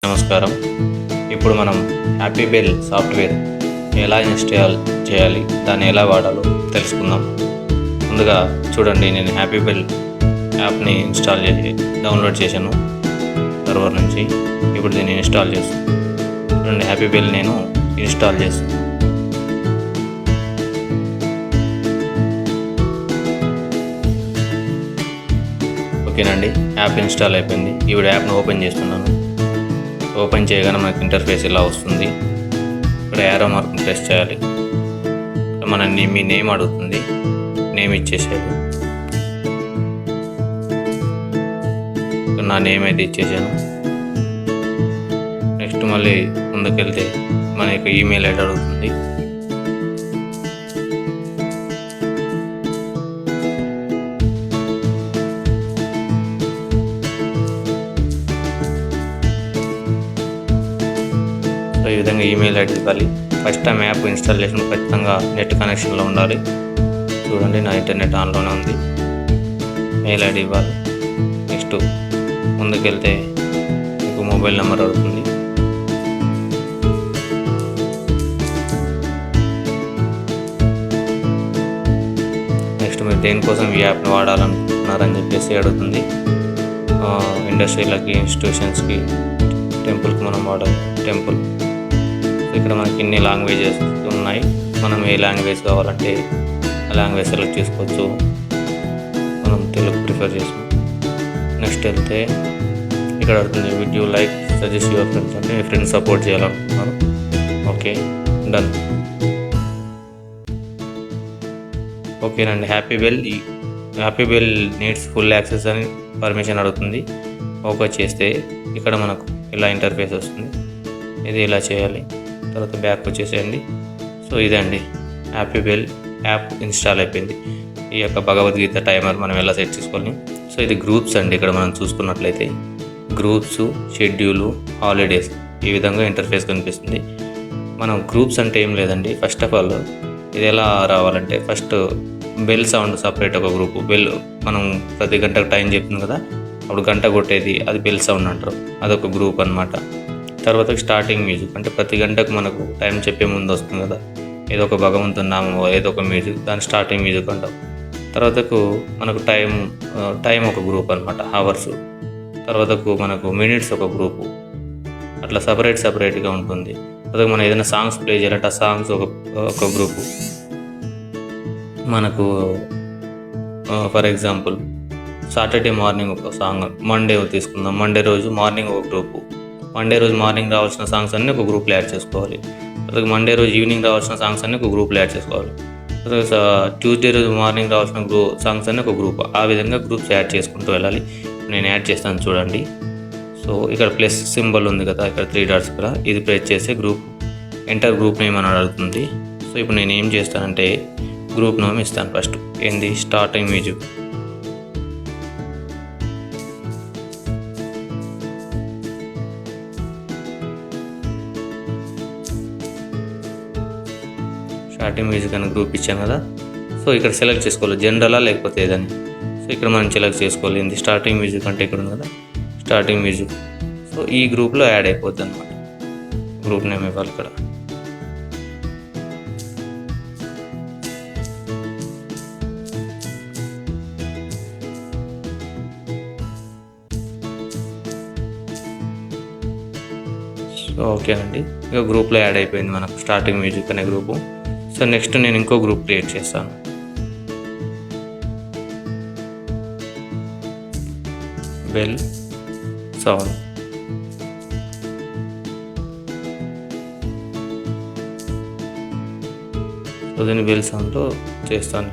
నమస్కారం. ఇప్పుడు మనం హ్యాపీ బెల్ సాఫ్ట్వేర్ ఎలా ఇన్స్టాల్ చేయాలి, దాన్ని ఎలా వాడాలో తెలుసుకుందాం. ముందుగా చూడండి, నేను హ్యాపీ బెల్ యాప్ని ఇన్స్టాల్ చేసి డౌన్లోడ్ చేశాను సర్వర్ నుంచి. ఇప్పుడు దీన్ని ఇన్స్టాల్ చేస్తాను. చూడండి, హ్యాపీ బెల్ నేను ఇన్స్టాల్ చేస్తాను. ఓకేనండి, యాప్ ఇన్స్టాల్ అయిపోయింది. ఇప్పుడు యాప్ను ఓపెన్ చేస్తున్నాను. ఓపెన్ చేయగానే మనకి ఇంటర్ఫేస్ ఇలా వస్తుంది. ఇక్కడ యారో మార్క్ని ప్రెస్ చేయాలి. మన మీ నేమ్ అడుగుతుంది, నేమ్ ఇచ్చేసేయాలి. నా నేమ్ అయితే ఇచ్చేసాను. నెక్స్ట్ మళ్ళీ ముందుకెళ్తే మన యొక్క ఈమెయిల్ ఐడి అడుగుతుంది. ఈ విధంగా ఈమెయిల్ ఐడి ఇవ్వాలి. ఫస్ట్ టైం యాప్ ఇన్స్టాల్ చేసిన ఖచ్చితంగా నెట్ కనెక్షన్లో ఉండాలి. చూడండి, నా ఇంటర్నెట్ ఆన్లోనే ఉంది. మెయిల్ ఐడి ఇవ్వాలి. నెక్స్ట్ ముందుకెళ్తే మీకు మొబైల్ నెంబర్ అడుగుతుంది. నెక్స్ట్ మీరు దేనికోసం ఈ యాప్ని వాడాలనుకుంటున్నారని చెప్పేసి అడుగుతుంది. ఇండస్ట్రీలకి, ఇన్స్టిట్యూషన్స్కి, టెంపుల్కి మనం వాడాలి. టెంపుల్ ఇక్కడ మనకి ఇన్ని లాంగ్వేజెస్ ఉన్నాయి. మనం ఏ లాంగ్వేజ్ కావాలంటే ఆ లాంగ్వేజ్ సెలెక్ట్ చేసుకోవచ్చు. మనం తెలుగు ప్రిఫర్ చేస్తాం. నెక్స్ట్ వెళ్తే ఇక్కడ అడుగుతుంది, would you like suggest your friends అంటే మీ ఫ్రెండ్స్ సపోర్ట్ చేయాలనుకుంటున్నాను. Okay, done. ఓకేనండి, happy bell needs full access అని పర్మిషన్ అడుగుతుంది. ఓకే చేస్తే ఇక్కడ మనకు ఇలా ఇంటర్ఫేస్ వస్తుంది. ఇది ఇలా చేయాలి. తర్వాత బ్యాక్ వచ్చేసేయండి. సో ఇదండి, హ్యాపీ బెల్ యాప్ ఇన్స్టాల్ అయిపోయింది. ఈ యొక్క భగవద్గీత టైమర్ మనం ఎలా సెట్ చేసుకోవాలి. సో ఇది గ్రూప్స్ అండి. ఇక్కడ మనం చూసుకున్నట్లయితే గ్రూప్స్, షెడ్యూలు, హాలిడేస్, ఈ విధంగా ఇంటర్ఫేస్ కనిపిస్తుంది. మనం గ్రూప్స్ అంటే ఏం లేదండి. ఫస్ట్ ఆఫ్ ఆల్ ఇది ఎలా రావాలంటే, ఫస్ట్ బెల్ సౌండ్ సపరేట్ ఒక గ్రూపు. బెల్ మనం ప్రతి గంటకు టైం చెప్తుంది కదా, అప్పుడు గంట కొట్టేది అది బెల్ సౌండ్ అంటారు. అదొక గ్రూప్ అనమాట. తర్వాత స్టార్టింగ్ మ్యూజిక్ అంటే ప్రతి గంటకు మనకు టైం చెప్పే ముందు వస్తుంది కదా, ఏదో ఒక భగవంతుని నామం, ఏదో ఒక మ్యూజిక్, దాని స్టార్టింగ్ మ్యూజిక్ అంటాం. తర్వాతకు మనకు టైం ఒక గ్రూప్ అనమాట, అవర్స్. తర్వాతకు మనకు మినిట్స్ ఒక గ్రూపు. అట్లా సపరేట్గా ఉంటుంది. తర్వాత మనం ఏదైనా సాంగ్స్ ప్లే చేయాలంటే ఆ సాంగ్స్ ఒక గ్రూపు. మనకు ఫర్ ఎగ్జాంపుల్ సాటర్డే మార్నింగ్ ఒక సాంగ్, మండే తీసుకుందాం. మండే రోజు మార్నింగ్ ఒక గ్రూపు. మండే రోజు మార్నింగ్ రావాల్సిన సాంగ్స్ అన్నీ ఒక గ్రూప్లో యాడ్ చేసుకోవాలి. తర్వాత మండే రోజు ఈవినింగ్ రావాల్సిన సాంగ్స్ అన్నీ ఒక గ్రూప్లో యాడ్ చేసుకోవాలి. తర్వాత ట్యూస్డే రోజు మార్నింగ్ రావాల్సిన సాంగ్స్ అన్నీ ఒక గ్రూప్. ఆ విధంగా గ్రూప్స్ యాడ్ చేసుకుంటూ వెళ్ళాలి. నేను యాడ్ చేస్తాను చూడండి. సో ఇక్కడ ప్లస్ సింబల్ ఉంది కదా, ఇక్కడ 3 డాట్స్ ఇక్కడ, ఇది ప్రెస్ చేస్తే గ్రూప్ ఎంటర్ గ్రూప్ నేమ్ అని అడుగుతుంది. సో ఇప్పుడు నేను ఏం చేస్తానంటే గ్రూప్ నేమ్ ఇస్తాను. ఫస్ట్ ఏంది, స్టార్టింగ్ మ్యూజిక్. స్టార్టింగ్ మ్యూజిక్ అని గ్రూప్ ఇచ్చాను కదా. సో ఇక్కడ సెలెక్ట్ చేసుకోవాలి, జనరలా లేకపోతే ఏదని. సో ఇక్కడ మనం సెలెక్ట్ చేసుకోవాలి. ఏంది, స్టార్టింగ్ మ్యూజిక్ అంటే ఇక్కడ ఉంది కదా, స్టార్టింగ్ మ్యూజిక్. సో ఈ గ్రూప్లో యాడ్ అయిపోద్ది అనమాట. గ్రూప్ నేమ్ ఇవ్వాలి ఇక్కడ. సో ఓకేనండి, ఇక గ్రూప్లో యాడ్ అయిపోయింది మనకు స్టార్టింగ్ మ్యూజిక్ అనే గ్రూపు. సో నెక్స్ట్ నేను ఇంకో గ్రూప్ క్రియేట్ చేస్తాను. Bell sound. సో దీన్ని బెల్ సౌండ్తో చేస్తాను.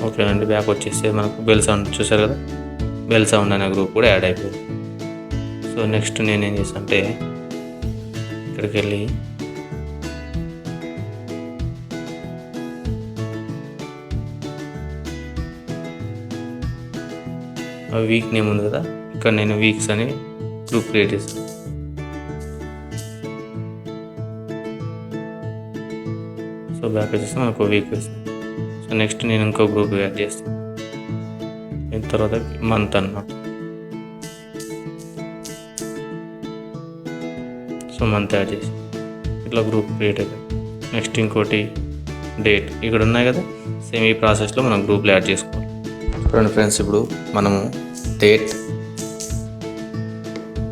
ఓకేనండి, బ్యాక్ వచ్చేస్తే మనకు బెల్ సౌండ్ చూసారు కదా, బెల్ సౌండ్ అనే గ్రూప్ కూడా యాడ్ అయిపోయింది. సో నెక్స్ట్ నేనేం చేస్తాను అంటే ఇక్కడికి వెళ్ళి వీక్ నేమ్ ఉంది కదా, ఇక్కడ నేను వీక్స్ అని గ్రూప్ క్రియేట్ చేస్తాను. సో బ్యాక్ వచ్చేసి మనకు వీక్ వస్తుంది. సో నెక్స్ట్ నేను ఇంకో గ్రూప్ యాడ్ చేస్తాను. దీని తర్వాత మంత్ అన్నమాట. సో మంత్ యాడ్ చేసి ఇట్లా గ్రూప్ క్రియేట్ అయిపోయింది. నెక్స్ట్ ఇంకోటి డేట్ ఇక్కడ ఉన్నాయి కదా, సేమ్ ఈ ప్రాసెస్లో మనం గ్రూప్లో యాడ్ చేసుకోవాలి. చూడండి ఫ్రెండ్స్, ఇప్పుడు మనము డేట్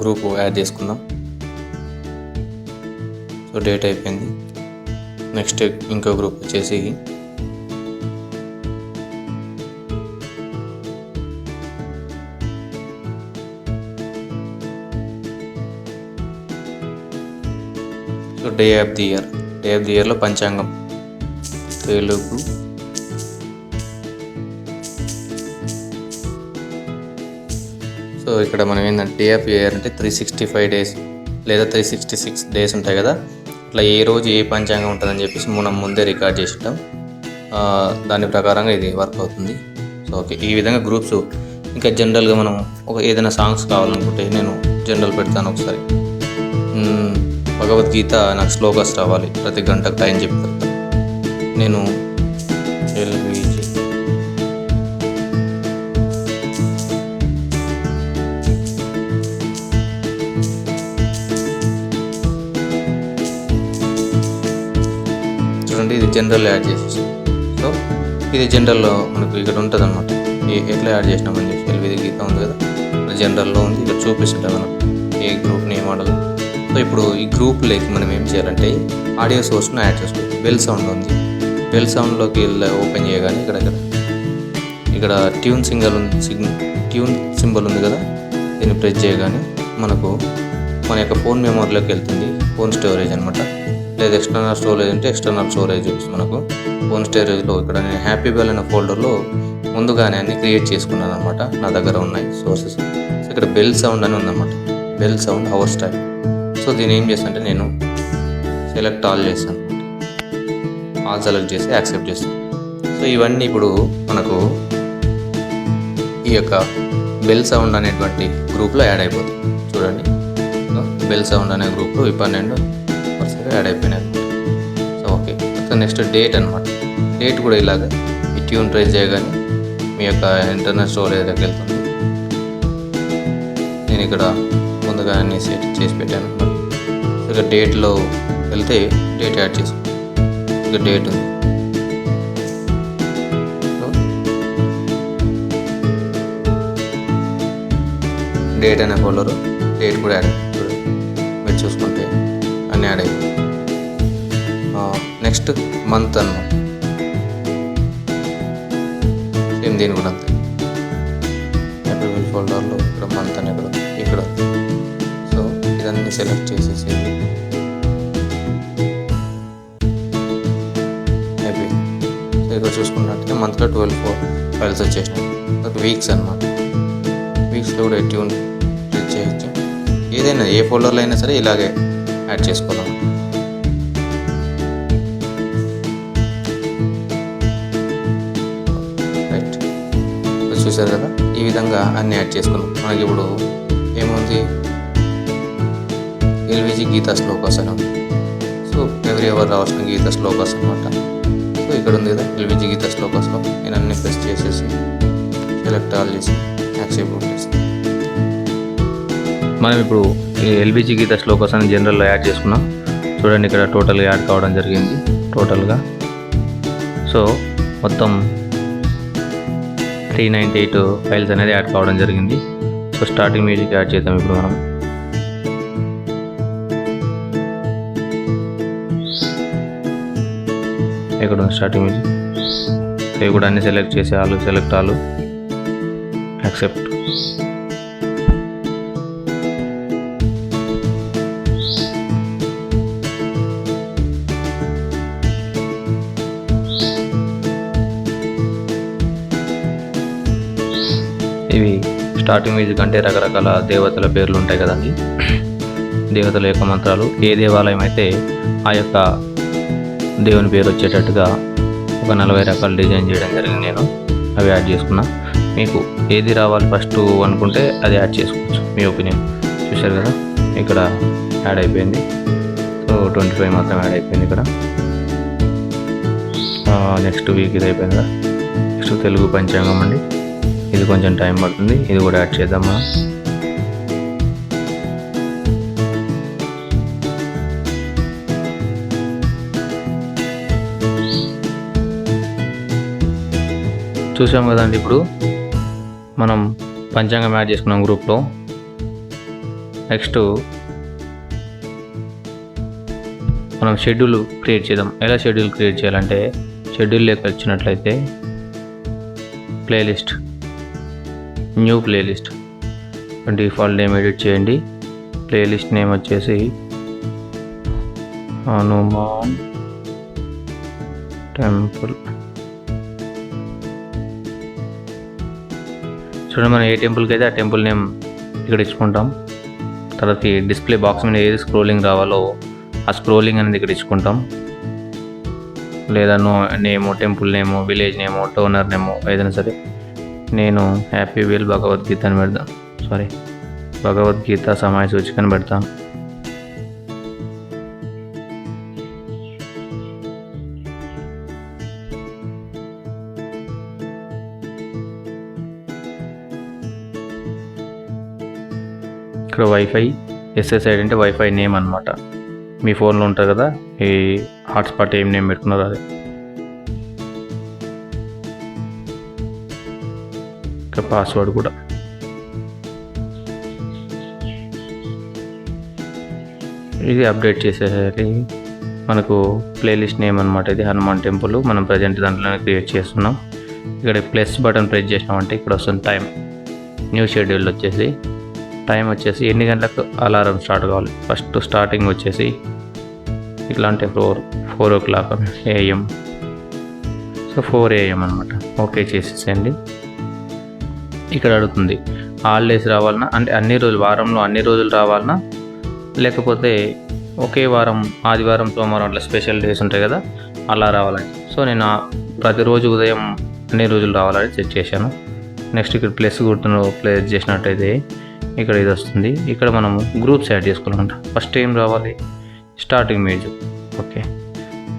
గ్రూప్ యాడ్ చేసుకుందాం. సో డేట్ అయిపోయింది. నెక్స్ట్ ఇంకో గ్రూప్ వచ్చేసి so day of the year. Day of the ఇయర్లో పంచాంగం తెలుగు సో ఇక్కడ మనం ఏంటంటే డే ఆఫ్ ఇయర్ అంటే 365 డేస్ లేదా 366 డేస్ ఉంటాయి కదా, అట్లా ఏ రోజు ఏ పంచాంగం ఉంటుందని చెప్పేసి మనం ముందే రికార్డ్ చేసిటాం. దాని ప్రకారంగా ఇది వర్క్ అవుతుంది. సో ఓకే, ఈ విధంగా గ్రూప్స్. ఇంకా జనరల్గా మనం ఏదైనా సాంగ్స్ కావాలనుకుంటే నేను జనరల్ పెడతాను. ఒకసారి భగవద్గీత నాకు శ్లోకాస్ రావాలి, ప్రతి గంటకు టైం చెప్తాను. నేను ఎల్విజి చూడండి, ఇది జనరల్ యాడ్ చేసేసి. సో ఇది జనరల్లో మనకు ఇక్కడ ఉంటుంది అనమాట. ఎట్లా యాడ్ చేసినామని చెప్పి ఎల్విజి గీత ఉంది కదా, ఇక్కడ జనరల్లో ఉంది. ఇక్కడ చూపిస్తుంటాం మనం ఏ గ్రూప్ నేమ్ ఆడదు. సో ఇప్పుడు ఈ గ్రూప్లోకి మనం ఏం చేయాలంటే ఆడియో సోర్స్ను యాడ్ చేసుకోవాలి. బెల్ సౌండ్ ఉంది, బెల్ సౌండ్లోకి ఓపెన్ చేయగానే ఇక్కడ ట్యూన్ సింబల్ ఉంది కదా, దీన్ని ప్రెస్ చేయగానే మనకు మన యొక్క ఫోన్ మెమరీలోకి వెళ్తుంది. ఫోన్ స్టోరేజ్ అనమాట. లేదా ఎక్స్టర్నల్ స్టోరేజ్ అంటే ఎక్స్టర్నల్ స్టోరేజ్ చూపిస్తుంది మనకు. ఫోన్ స్టోరేజ్లో ఇక్కడ నేను హ్యాపీ బెల్ అనే ఫోల్డర్లో ముందుగానే అన్ని క్రియేట్ చేసుకున్నాను అనమాట. నా దగ్గర ఉన్నాయి సోర్సెస్. సో ఇక్కడ బెల్ సౌండ్ అని ఉందన్నమాట. Bell sound hour style. So దీన్ని ఏం చేస్తానంటే నేను సెలెక్ట్ ఆల్ చేస్తాను. ఆల్ సెలెక్ట్ చేసి యాక్సెప్ట్ చేస్తాను. సో ఇవన్నీ ఇప్పుడు మనకు ఈ యొక్క బెల్ సౌండ్ అనేటువంటి గ్రూప్లో యాడ్ అయిపోతుంది. చూడండి, బెల్ సౌండ్ అనే గ్రూప్లో ఈ 12 వరుసగా యాడ్ అయిపోయినాయి అనమాట. సో ఓకే, నెక్స్ట్ డేట్ అనమాట. డేట్ కూడా ఇలాగ ఈ ట్యూన్ ట్రై చేయగానే మీ యొక్క ఇంటర్నల్ స్టోరేజ్లోకి వెళ్తుంది. నేను ఇక్కడ ముందుగా అన్ని సెట్ చేసి పెట్టాను అనమాట. ఇక డేట్లో వెళ్తే డేట్ యాడ్ చేసుకో. ఇక డేట్ ఉంది. డేట్ అనే ఫోల్డరు డేట్ కూడా యాడ్ అయ్యింది. మీరు చూసుకుంటే అన్నీ యాడ్ అయ్యింది. నెక్స్ట్ మంత్ అన్నమాట. సేమ్ దీని కూడా అంతే. ఏప్రిల్ ఫోల్డర్లో ఇక్కడ మంత్ అని ఇక్కడ. సో ఇదన్నీ సెలెక్ట్ చేసేసి అయిపోయింది. సో ఇక్కడ చూసుకున్నట్టుగా మంత్లో 12 ఫైల్స్ వచ్చేసినాయి. వీక్స్ అనమాట. వీక్స్లో కూడా ట్యూన్ చేయొచ్చు. ఏదైనా ఏ ఫోల్డర్లో అయినా సరే ఇలాగే యాడ్ చేసుకోవాలి. రైట్, చూసారు కదా, ఈ విధంగా అన్నీ యాడ్ చేసుకున్నాం. మనకి ఇప్పుడు ఏముంది, ఎల్విజి గీతా శ్లోకాస్ అని. సో ఎవరి ఎవరు రావాల్సిన గీతా శ్లోకాస్ అనమాట. సో ఇక్కడ ఉంది కదా ఎల్విజి గీతా శ్లోకాస్లో నేను అన్ని ప్రెస్ చేసేసి సెలెక్ట్ ఆల్ చేసి యాక్సెప్ట్ చేస్తాను. మనం ఇప్పుడు ఈ ఎల్విజి గీతా శ్లోకాస్ అని జనరల్లో యాడ్ చేసుకున్నాం. చూడండి, ఇక్కడ టోటల్గా యాడ్ కావడం జరిగింది టోటల్గా. సో మొత్తం 398 ఫైల్స్ అనేది యాడ్ కావడం జరిగింది. సో స్టార్టింగ్ మ్యూజిక్ యాడ్ చేద్దాం ఇప్పుడు మనం. ఇక్కడ ఉంది స్టార్టింగ్ మ్యూజిక్. ఇవి కూడా అన్ని సెలెక్ట్ చేసి సెలెక్ట్ యాక్సెప్ట్. ఇవి స్టార్టింగ్ మ్యూజిక్ అంటే రకరకాల దేవతల పేర్లు ఉంటాయి కదండి, దేవతల యొక్క మంత్రాలు. ఏ దేవాలయం అయితే ఆ యొక్క దేవుని పేరు వచ్చేటట్టుగా ఒక 40 రకాల డిజైన్ చేయడం జరిగింది. నేను అవి యాడ్ చేసుకున్నా. మీకు ఏది రావాలి ఫస్ట్ అనుకుంటే అది యాడ్ చేసుకోవచ్చు, మీ ఒపీనియన్. చూశారు కదా, ఇక్కడ యాడ్ అయిపోయింది. సో 25 మాత్రం యాడ్ అయిపోయింది ఇక్కడ. నెక్స్ట్ వీక్ ఇది అయిపోయింది కదా. నెక్స్ట్ తెలుగు పంచాంగం అండి. ఇది కొంచెం టైం పడుతుంది, ఇది కూడా యాడ్ చేద్దామా. చూసాం కదండి, ఇప్పుడు మనం పంచాంగం యాడ్ చేసుకున్నాం గ్రూప్లో. నెక్స్ట్ మనం షెడ్యూల్ క్రియేట్ చేద్దాం. ఎలా షెడ్యూల్ క్రియేట్ చేయాలంటే, షెడ్యూల్లోకి వచ్చినట్లయితే playlist, new playlist, default name edit చేయండి. ప్లేలిస్ట్ నేమ్ వచ్చేసి హనుమాన్ టెంపుల్. చూడండి, మనం ఏ టెంపుల్కి అయితే ఆ టెంపుల్ నేమ్ ఇక్కడ ఇచ్చుకుంటాం. తర్వాత డిస్ప్లే బాక్స్ మీద ఏది స్క్రోలింగ్ రావాలో ఆ స్క్రోలింగ్ అనేది ఇక్కడ ఇచ్చుకుంటాం. లేదా నేమో, టెంపుల్ నేమో, విలేజ్ నేమో, డోనర్ నేమో ఏదైనా సరే. నేను హ్యాపీ వీల్ భగవద్గీత అని పెడతాను. భగవద్గీత సమయ సూచికని పెడతాను. ఇక్కడ వైఫై, ఎస్ఎస్ఐడి అంటే వైఫై నేమ్ అనమాట. మీ ఫోన్లో ఉంటుంది కదా, ఈ హాట్స్పాట్ ఏం నేమ్ పెట్టుకున్నారో అదే. ఇక్కడ పాస్వర్డ్ కూడా. ఇది అప్డేట్ చేసేసరికి మనకు ప్లేలిస్ట్ నేమ్ అనమాట. ఇది హనుమాన్ టెంపుల్. మనం ప్రజెంట్ దాంట్లోనే క్రియేట్ చేస్తున్నాం. ఇక్కడ ప్లస్ బటన్ ప్రెస్ చేసినామంటే ఇక్కడ వస్తుంది టైం. న్యూ షెడ్యూల్ వచ్చేసి టైం వచ్చేసి ఎన్ని గంటలకు అలారం స్టార్ట్ కావాలి. ఫస్ట్ స్టార్టింగ్ వచ్చేసి ఇట్లా అంటే 4 o'clock AM. సో 4 AM అనమాట. ఓకే చేసేసేయండి. ఇక్కడ అడుగుతుంది హాలిడేస్ రావాలన్నా, అంటే అన్ని రోజులు, వారంలో అన్ని రోజులు రావాలన్నా, లేకపోతే ఒకే వారం, ఆదివారం, సోమవారం అట్లా స్పెషల్ డేస్ ఉంటాయి కదా, అలా రావాలని. సో నేను ప్రతిరోజు ఉదయం అన్ని రోజులు రావాలని సెట్ చేశాను. నెక్స్ట్ ఇక్కడ ప్లస్ గుర్తును ప్లేస్ చేసినట్టయితే ఇక్కడ ఇది వస్తుంది. ఇక్కడ మనము గ్రూప్స్ యాడ్ చేసుకోవాలంట. ఫస్ట్ ఏం రావాలి, స్టార్టింగ్ మ్యూజిక్. ఓకే,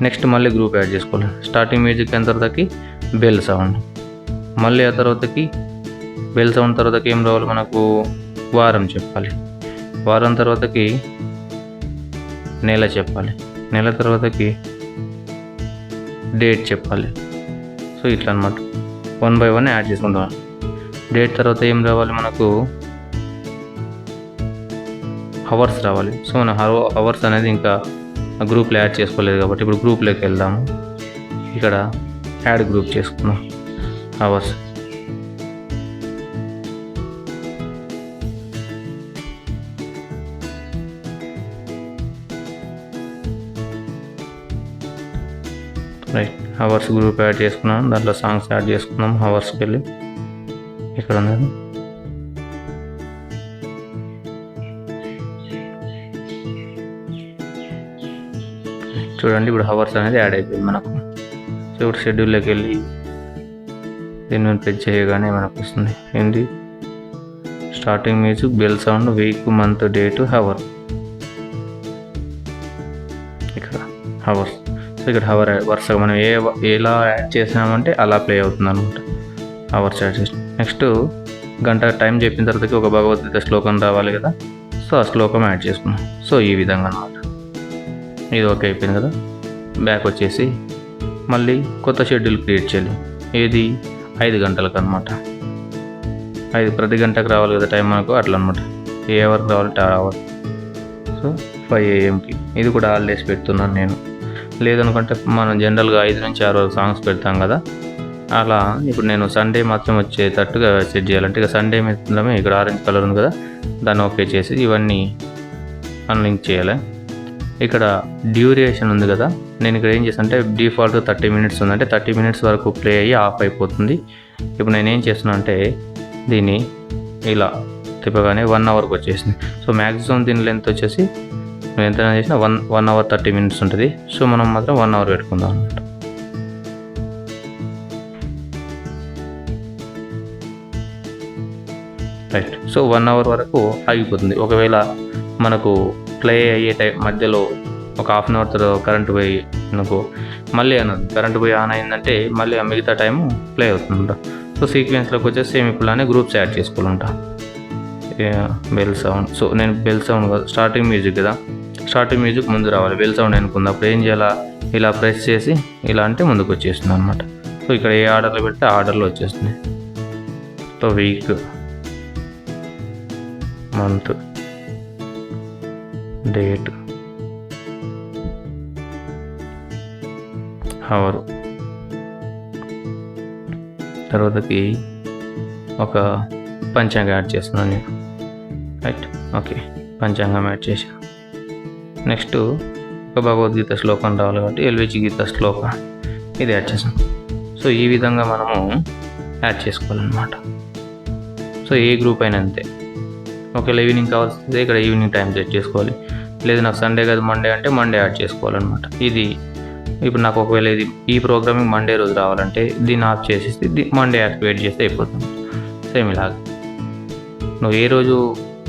నెక్స్ట్ మళ్ళీ గ్రూప్ యాడ్ చేసుకోవాలి. స్టార్టింగ్ మ్యూజిక్ అయిన తర్వాతకి బెల్ సౌండ్, మళ్ళీ ఆ తర్వాతకి బెల్ సౌండ్ తర్వాతకి ఏం రావాలి మనకు, వారం చెప్పాలి. వారం తర్వాతకి నెల చెప్పాలి. నెల తర్వాతకి డేట్ చెప్పాలి. సో ఇట్లా అనమాట 1 by 1 యాడ్ చేసుకుంటాం. డేట్ తర్వాత ఏం రావాలి మనకు, అవర్స్ రావాలి. సో మన అవర్స్ అనేది ఇంకా గ్రూప్లో యాడ్ చేసుకోలేదు కాబట్టి ఇప్పుడు గ్రూప్లోకి వెళ్దాము. ఇక్కడ యాడ్ గ్రూప్ చేసుకుందాం. Hours, right. Hours group add చేసుకున్నాం. దాంట్లో సాంగ్స్ యాడ్ చేసుకున్నాం. అవర్స్కి వెళ్ళి ఇక్కడ ఉంది చూడండి, ఇప్పుడు అవర్స్ అనేది యాడ్ అయిపోయింది మనకు. సో ఇప్పుడు షెడ్యూల్లోకి వెళ్ళి దీన్ని ప్రెస్ చేయగానే మనకు వస్తుంది ఏంటి, starting music, bell sound, week, month, date, hour. ఇక్కడ అవర్స్. సో ఇక్కడ అవర్ వరుసగా మనం ఎలా యాడ్ చేసినామంటే అలా ప్లే అవుతుంది అనమాట. అవర్స్ యాడ్ చేసి నెక్స్ట్ గంట టైం చెప్పిన తర్వాతకి ఒక భగవద్గీత శ్లోకం రావాలి కదా. సో ఆ శ్లోకం యాడ్ చేసుకున్నాం. సో ఈ విధంగా అనమాట. ఇది ఓకే అయిపోయింది కదా. బ్యాక్ వచ్చేసి మళ్ళీ కొత్త షెడ్యూల్ క్రియేట్ చేయాలి. ఏది, 5 గంటలకు అనమాట. ప్రతి గంటకు రావాలి కదా టైం మనకు, అట్లా అనమాట. ఏ అవర్కి రావాలంటే ఆ అవర్. సో 5 AM ఇది కూడా హాలిడేస్ పెడుతున్నాను నేను. లేదనుకుంటే మనం జనరల్గా 5 నుంచి 6 వరకు సాంగ్స్ పెడతాం కదా, అలా ఇప్పుడు నేను సండే మాత్రం వచ్చేటట్టుగా సెట్ చేయాలంటే ఇక సండే మీద ఇక్కడ ఆరెంజ్ కలర్ ఉంది కదా, దాన్ని ఓకే చేసి ఇవన్నీ అన్లింక్ చేయాలి. ఇక్కడ డ్యూరేషన్ ఉంది కదా, నేను ఇక్కడ ఏం చేస్తాను అంటే డిఫాల్ట్ 30 minutes ఉందంటే 30 minutes వరకు ప్లే అయ్యి ఆఫ్ అయిపోతుంది. ఇప్పుడు నేను ఏం చేస్తున్నాను అంటే దీన్ని ఇలా తిప్పగానే 1 hourకి వచ్చేసింది. సో మ్యాక్సిమం దీని లెంత్ వచ్చేసి నేను ఎంత చేసినా 1 hour 30 minutes ఉంటుంది. సో మనం మాత్రం 1 hour పెట్టుకుందాం అనమాట. రైట్. సో 1 hour వరకు ఆగిపోతుంది. ఒకవేళ మనకు ప్లే అయ్యే టైం మధ్యలో ఒక 1/2 hour తర్వాత కరెంటు పోయి మనకు మళ్ళీ అన్నది కరెంటు పోయి ఆన్ అయిందంటే మళ్ళీ ఆ మిగతా టైము ప్లే అవుతుందంట. సో సీక్వెన్స్లోకి వచ్చేసి సేమ్ ఇప్పుడులానే గ్రూప్స్ యాడ్ చేసుకోవాలంట. Bell sound. సో నేను బెల్ సౌండ్ కాదు, స్టార్టింగ్ మ్యూజిక్ కదా, స్టార్టింగ్ మ్యూజిక్ ముందు రావాలి. బెల్ సౌండ్ అనుకుంది, అప్పుడు ఏం చేయాలా, ఇలా ప్రెస్ చేసి ఇలా అంటే ముందుకు వచ్చేస్తుంది అనమాట. సో ఇక్కడ ఏ ఆర్డర్లో పెడితే ఆ ఆర్డర్లో వచ్చేస్తుంది. So week, month, date, hour, తర్వాతకి ఒక పంచాంగం యాడ్ చేస్తున్నాను నేను. రైట్, ఓకే, పంచాంగం యాడ్ చేశాను. నెక్స్ట్ ఒక భగవద్గీత శ్లోకం రావాలి కాబట్టి ఎల్విజి గీత శ్లోక ఇది యాడ్ చేసాను. సో ఈ విధంగా మనము యాడ్ చేసుకోవాలన్నమాట. సో ఏ గ్రూప్ అయినా అంతే. ఒకవేళ ఈవినింగ్ కావాల్సిందే ఇక్కడ ఈవినింగ్ టైం సెట్ చేసుకోవాలి. లేదు నాకు సండే కాదు మండే అంటే మండే యాడ్ చేసుకోవాలన్నమాట. ఇది ఇప్పుడు నాకు ఒకవేళ ఇది ఈ ప్రోగ్రామింగ్ మండే రోజు రావాలంటే దీన్ని ఆఫ్ చేసేసి మండే యాక్టివేట్ చేస్తే అయిపోతుంది. సేమ్ ఇలాగ నువ్వు ఏ రోజు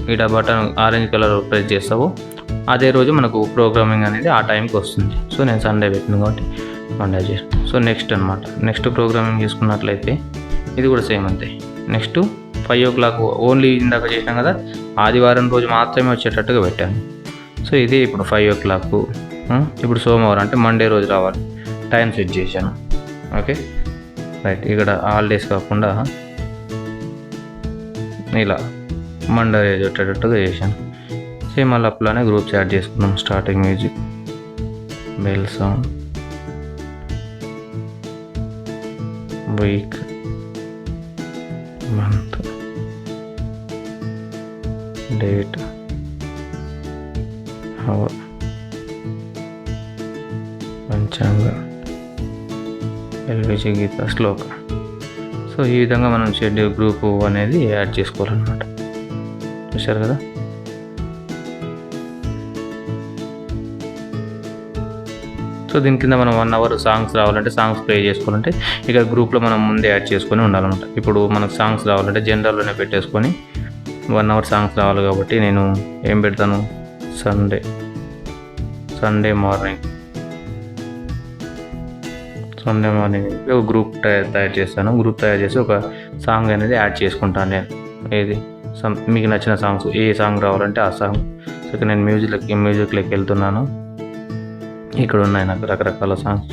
ఇక్కడ బటన్ ఆరెంజ్ కలర్ ప్రెస్ చేస్తావో అదే రోజు మనకు ప్రోగ్రామింగ్ అనేది ఆ టైంకి వస్తుంది. సో నేను సండే పెట్టిన కాబట్టి మండే చేస్తాను. సో నెక్స్ట్ అనమాట, నెక్స్ట్ ప్రోగ్రామింగ్ చేసుకున్నట్లయితే ఇది కూడా సేమ్ అంతే. నెక్స్ట్ 5 o'clock ఓన్లీ ఇందాక చేసినాం కదా, ఆదివారం రోజు మాత్రమే వచ్చేటట్టుగా పెట్టాను. సో ఇది ఇప్పుడు 5 o'clock, ఇప్పుడు సోమవారం అంటే మండే రోజు రావాలి, టైం సెట్ చేశాను. ఓకే రైట్, ఇక్కడ హాలిడేస్ కాకుండా ఇలా మండే రోజు వచ్చేటట్టుగా చేశాను. సేమ్ అలా అప్పులానే గ్రూప్స్ యాడ్ చేసుకున్నాం. Starting music, bell sound, week, month, date, hour, పంచాంగం, ఎల్విజి గీత శ్లోక. సో ఈ విధంగా మనం షెడ్యూల్ గ్రూప్ అనేది యాడ్ చేసుకోవాలన్నమాట. చూశారు కదా. సో దీని కింద మనం 1 hour సాంగ్స్ రావాలంటే సాంగ్స్ ప్లే చేసుకోవాలంటే ఇక్కడ గ్రూప్లో మనం ముందే యాడ్ చేసుకొని ఉండాలన్నమాట. ఇప్పుడు మనకు సాంగ్స్ రావాలంటే జనరల్లోనే పెట్టేసుకొని 1 hour సాంగ్స్ రావాలి కాబట్టి నేను ఏం పెడతాను, సండే మార్నింగ్ ఒక గ్రూప్ తయారు చేస్తాను. గ్రూప్ తయారు చేసి ఒక సాంగ్ అనేది యాడ్ చేసుకుంటాను నేను. ఏది మీకు నచ్చిన సాంగ్స్, ఏ సాంగ్ రావాలంటే ఆ సాంగ్. సో ఇక్కడ నేను మ్యూజిక్లోకి వెళ్తున్నాను. ఇక్కడ ఉన్నాయి నాకు రకరకాల సాంగ్స్.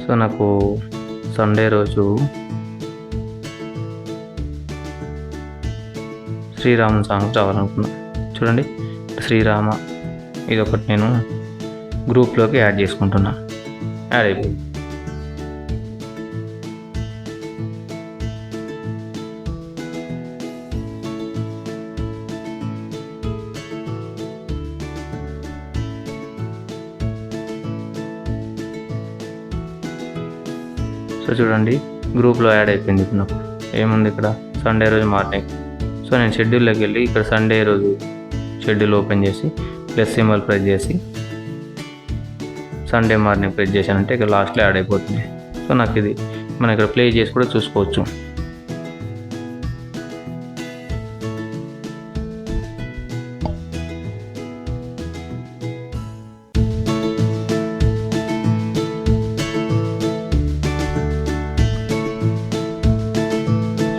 సో నాకు సండే రోజు శ్రీరామ సాంగ్స్ రావాలనుకున్నాను. చూడండి, శ్రీరామ ఇది ఒకటి నేను గ్రూప్లోకి యాడ్ చేసుకుంటున్నాను. యాడ్ అయిపోయింది. సో చూడండి, గ్రూప్లో యాడ్ అయిపోయింది. ఇప్పుడు నాకు ఏముంది ఇక్కడ, సండే రోజు మార్నింగ్. సో నేను షెడ్యూల్లోకి వెళ్ళి ఇక్కడ సండే రోజు షెడ్యూల్ ఓపెన్ చేసి ప్లస్ సింబల్ ప్రెస్ చేసి సండే మార్నింగ్ ప్రెస్ చేశానంటే ఇక్కడ లాస్ట్లో యాడ్ అయిపోతుంది. సో నాకు ఇది మనం ఇక్కడ ప్లే చేసి కూడా చూసుకోవచ్చు.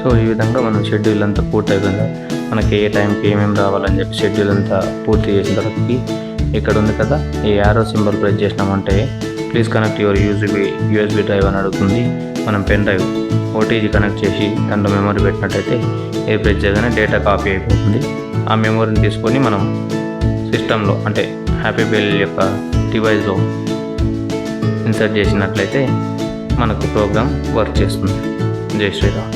సో ఈ విధంగా మనం షెడ్యూల్ అంతా పూర్తి అయిపోయింది. మనకి ఏ టైంకి ఏమేమి రావాలని చెప్పి షెడ్యూల్ అంతా పూర్తి చేసిన తర్వాత ఇక్కడ ఉంది కదా, ఈ యారో సింబల్ ప్రెస్ చేసినామంటే please connect your USB drive అని అడుగుతుంది. మనం పెన్ డ్రైవ్ ఓటీజీ కనెక్ట్ చేసి దాంట్లో మెమరీ పెట్టినట్టయితే ఏ ప్రెస్ చేయగానే డేటా కాపీ అయిపోతుంది. ఆ మెమరీని తీసుకొని మనం సిస్టంలో అంటే హ్యాపీ బెల్ యొక్క డివైస్లో ఇన్సర్ట్ చేసినట్లయితే మనకు ప్రోగ్రామ్ వర్క్ చేస్తుంది. జై శ్రీరామ్.